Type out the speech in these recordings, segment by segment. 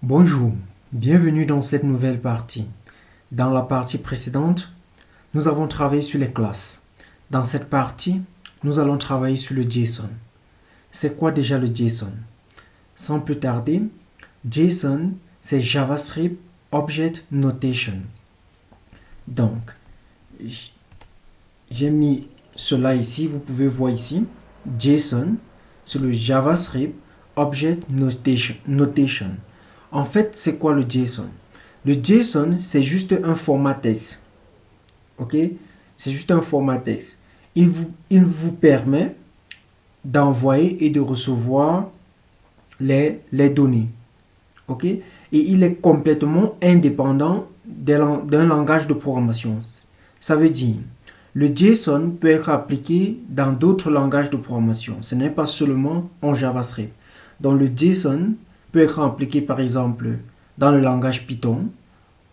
Bonjour, bienvenue dans cette nouvelle partie. Dans la partie précédente, nous avons travaillé sur les classes. Dans cette partie, nous allons travailler sur le JSON. C'est quoi déjà le JSON? Sans plus tarder, JSON, c'est JavaScript Object Notation. Donc, j'ai mis cela ici, vous pouvez voir ici. JSON, c'est le JavaScript Object Notation. En fait, c'est quoi le JSON? Le JSON, c'est juste un format texte. Ok? C'est juste un format texte. Il vous permet d'envoyer et de recevoir les données. Ok? Et il est complètement indépendant d'un langage de programmation. Ça veut dire, le JSON peut être appliqué dans d'autres langages de programmation. Ce n'est pas seulement en JavaScript. Donc le JSON peut être appliqué par exemple dans le langage Python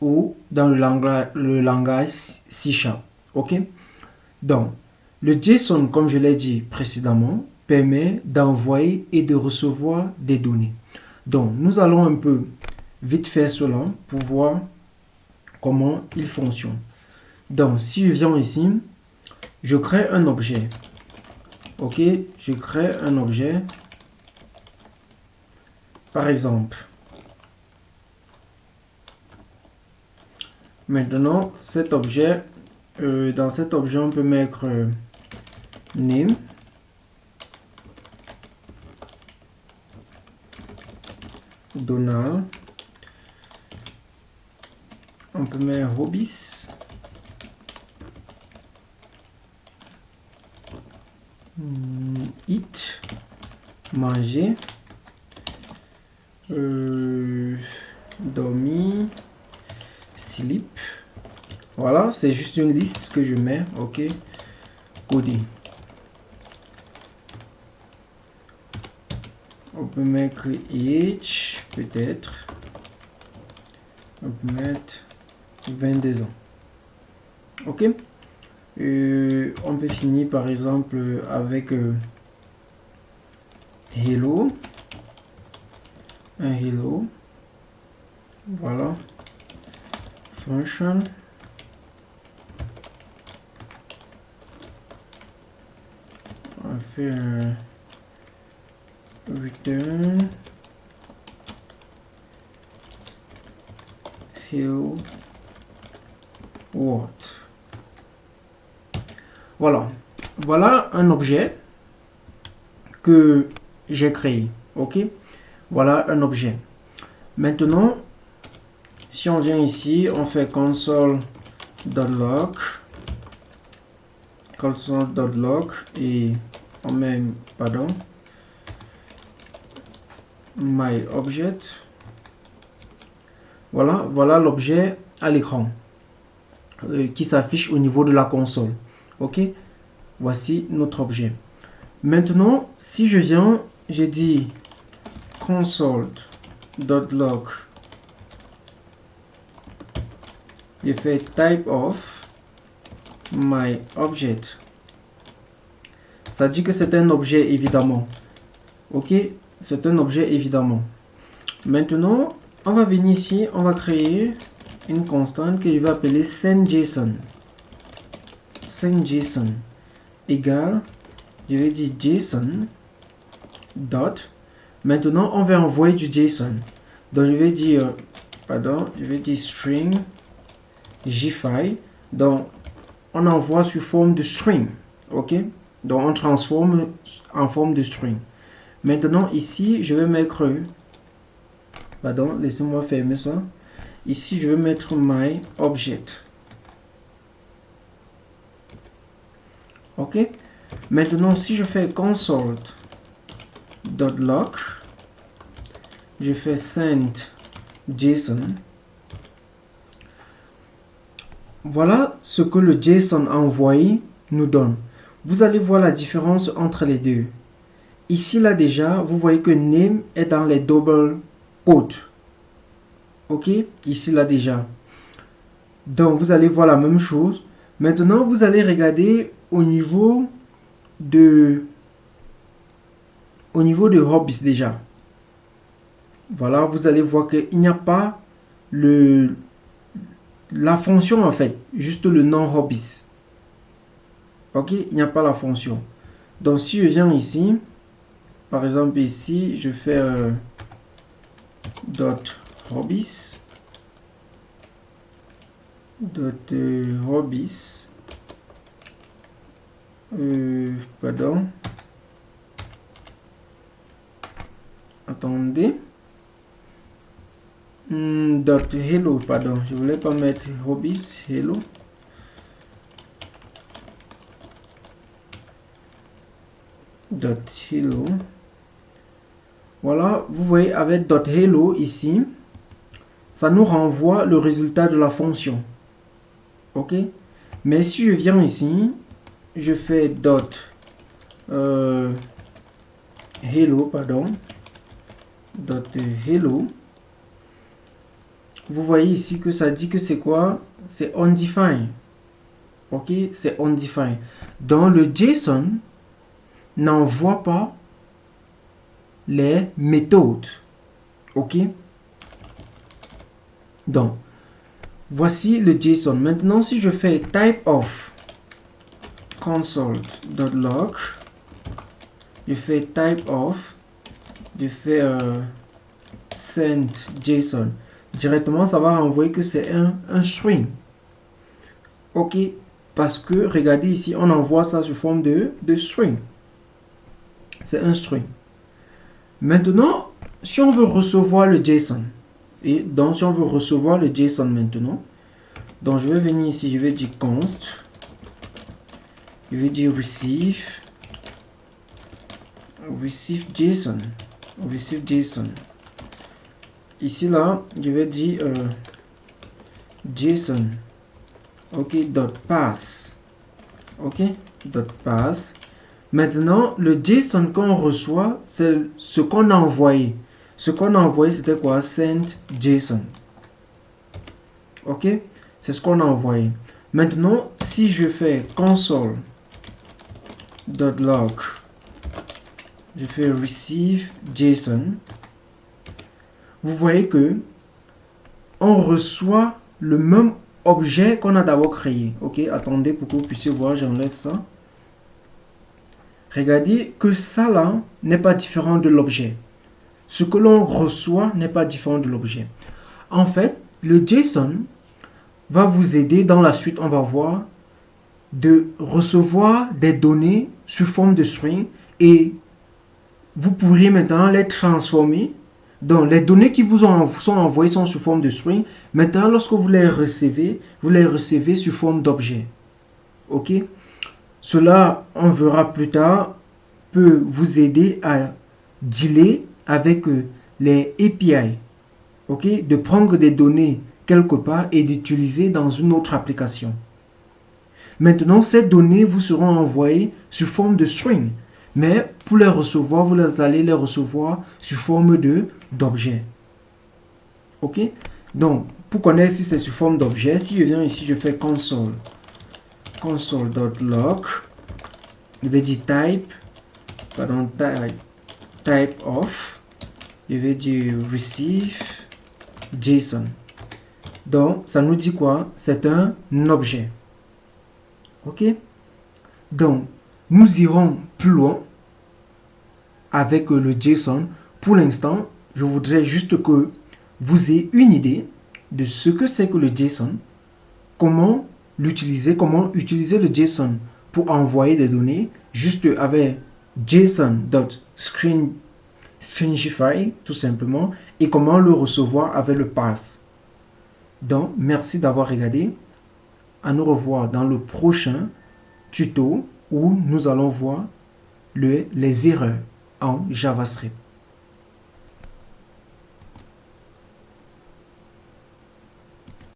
ou dans le langage C#. Ok? Donc, le JSON, comme je l'ai dit précédemment, permet d'envoyer et de recevoir des données. Donc, nous allons un peu vite faire cela pour voir comment il fonctionne. Donc, si je viens ici, je crée un objet. Ok? Je crée un objet. Par exemple, maintenant, cet objet, dans cet objet, on peut mettre name, Donald, on peut mettre hobbies, eat, manger, dormir, sleep. Voilà, c'est juste une liste que je mets. Ok, coder. On peut mettre age, peut-être. On peut mettre 22 ans. Ok. On peut finir par exemple avec hello. Un hello. Voilà. Function. On fait un return hello world. Voilà un objet que j'ai créé. Ok, voilà un objet. Maintenant, si on vient ici, on fait console.log et on met, pardon, my object. Voilà l'objet à l'écran qui s'affiche au niveau de la console. Ok, voici notre objet. Maintenant, si je viens, je dis console.log, je fais type of my object. Ça dit que c'est un objet évidemment. Ok, c'est un objet évidemment. Maintenant, on va venir ici, on va créer une constante que je vais appeler sendJSON. SendJSON égale, je vais dire JSON dot. Maintenant, on va envoyer du JSON. Donc, je vais dire string jfile. Donc, on envoie sous forme de string. Ok, donc on transforme en forme de string. Maintenant, ici, je vais mettre, laissez-moi fermer ça. Ici, je vais mettre my object. Ok, maintenant, si je fais console.log, je fais send JSON. Voilà ce que le JSON envoyé nous donne. Vous allez voir la différence entre les deux. Ici, là déjà, vous voyez que name est dans les double quotes. Ok, ici, là déjà. Donc, vous allez voir la même chose. Maintenant, vous allez regarder au niveau de hobbies déjà. voilà, vous allez voir qu'il n'y a pas la fonction en fait, juste le nom hobbies. Ok, il n'y a pas la fonction. Donc si je viens ici, par exemple ici, je fais .hobbies, .hobbies, pardon, attendez, .hello, pardon, je voulais pas mettre hobbies, hello. .hello. Voilà, vous voyez avec .hello ici, ça nous renvoie le résultat de la fonction. Ok, mais si je viens ici, je fais hello, pardon, hello. Vous voyez ici que ça dit que c'est quoi? C'est undefined. Ok, c'est undefined. Donc le JSON n'envoie pas les méthodes. Ok, donc voici le JSON. Maintenant, si je fais type of console.log, je fais type of, je fais send JSON, directement ça va renvoyer que c'est un string. Ok, parce que regardez ici, on envoie ça sous forme de string. C'est un string. Maintenant, si on veut recevoir le JSON, et donc si on veut recevoir le JSON maintenant, donc je vais venir ici, je vais dire const, je vais dire receive JSON, receive JSON. Ici là, je vais dire JSON, ok, .pass, ok, .pass. Maintenant, le JSON qu'on reçoit, c'est ce qu'on a envoyé. Ce qu'on a envoyé, c'était quoi? Send JSON. Ok, c'est ce qu'on a envoyé. Maintenant, si je fais console.log, je fais receive JSON, vous voyez que on reçoit le même objet qu'on a d'abord créé. Ok, attendez pour que vous puissiez voir, j'enlève ça. Regardez que ça là n'est pas différent de l'objet. Ce que l'on reçoit n'est pas différent de l'objet. En fait, le JSON va vous aider dans la suite, on va voir, de recevoir des données sous forme de string et vous pourriez maintenant les transformer. Donc, les données qui vous sont envoyées sont sous forme de string. Maintenant, lorsque vous les recevez sous forme d'objet. Ok? Cela, on verra plus tard, peut vous aider à dealer avec les API. Ok? De prendre des données quelque part et d'utiliser dans une autre application. Maintenant, ces données vous seront envoyées sous forme de string. Mais pour les recevoir, vous allez les recevoir sous forme d'objet. Ok? Donc, pour connaître si c'est sous forme d'objet, si je viens ici, je fais console.log, je vais dire type of, je vais dire receive JSON. Donc, ça nous dit quoi? C'est un objet. Ok? Donc, nous irons plus loin avec le JSON. Pour l'instant, je voudrais juste que vous ayez une idée de ce que c'est que le JSON, comment utiliser le JSON pour envoyer des données, juste avec JSON.stringify, tout simplement, et comment le recevoir avec le pass. Donc, merci d'avoir regardé. À nous revoir dans le prochain tuto où nous allons voir les erreurs en JavaScript.